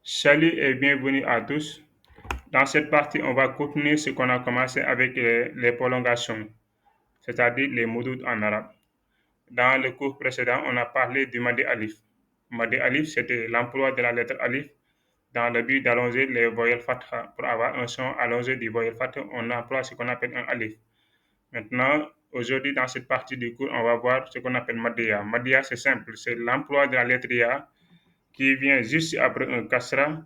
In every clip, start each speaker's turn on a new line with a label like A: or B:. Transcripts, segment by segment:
A: Salut et bienvenue à tous. Dans cette partie, on va continuer ce qu'on a commencé avec les prolongations, c'est-à-dire les modules en arabe. Dans le cours précédent, on a parlé du Madi Alif. Madi Alif, c'était l'emploi de la lettre Alif dans le but d'allonger les voyelles fatha. Pour avoir un son allongé du voyelle fatha, on emploie ce qu'on appelle un Alif. Maintenant, aujourd'hui, dans cette partie du cours, on va voir ce qu'on appelle Madiya. Madiya, c'est simple, c'est l'emploi de la lettre Ya qui vient juste après un kasra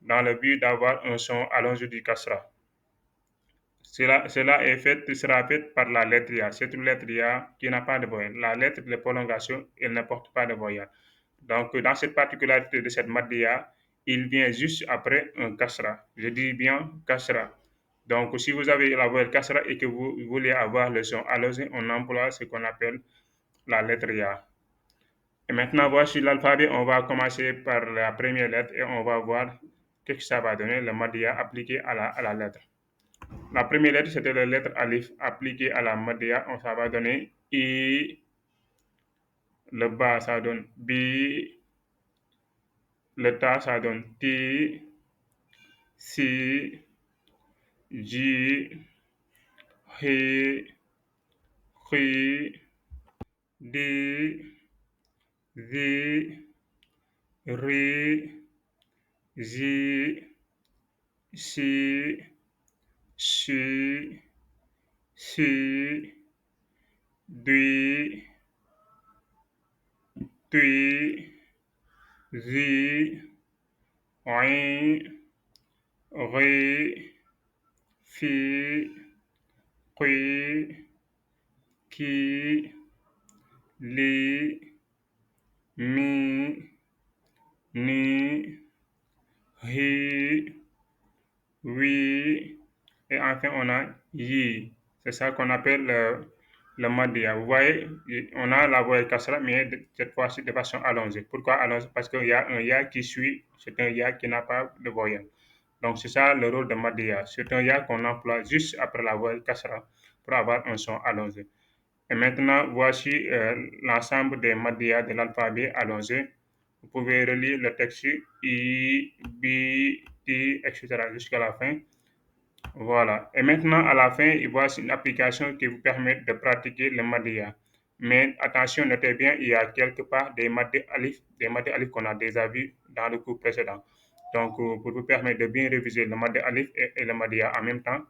A: dans le but d'avoir un son allongé du kasra. Cela est fait, sera fait par la lettre Ya. C'est une lettre Ya qui n'a pas de voyelle. La lettre de prolongation, elle ne porte pas de voyelle. Donc, dans cette particularité de cette maddiya, il vient juste après un kasra. Je dis bien kasra. Donc, si vous avez la voyelle kasra et que vous voulez avoir le son allongé, on emploie ce qu'on appelle la lettre Ya. Et maintenant, voici l'alphabet. On va commencer par la première lettre et on va voir ce que ça va donner, le maddiya appliqué à la lettre. La première lettre, c'était la lettre alif appliquée à la maddiya. Ça va donner I, le bas, ça donne Bi, le ta, ça donne Ti, Si, Ji, Hi, Hi, Di, Zi, Ri, Zi, Si, Shi, Si, Dui, Tui, Zi, Ri, Ri, Fi, Qui, Ki, Li, Mi, Ni, Hi, Oui, et enfin on a Yi. C'est ça qu'on appelle le maddiya. Vous voyez, on a la voyelle kasra, mais cette fois-ci de façon allongée. Pourquoi allongée? Parce qu'il y a un ya qui suit, c'est un ya qui n'a pas de voyelle. Donc c'est ça le rôle de maddiya. C'est un ya qu'on emploie juste après la voyelle kasra pour avoir un son allongé. Et maintenant, voici l'ensemble des maddiya de l'alphabet allongé. Vous pouvez relire le texte I, B, T, etc. jusqu'à la fin. Voilà. Et maintenant, à la fin, voici une application qui vous permet de pratiquer le maddiya. Mais attention, notez bien, il y a quelque part des maddi alif qu'on a déjà vu dans le cours précédent. Donc, pour vous permettre de bien réviser le maddi alif et le maddiya en même temps,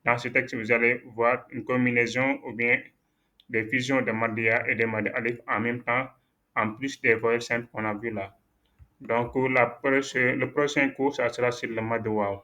A: dans ce texte, vous allez voir une combinaison ou bien des fusions de maddiya et de maddi alif en même temps, en plus des voyelles simples qu'on a vu là. Donc, le prochain cours, ça sera sur le maddi waw.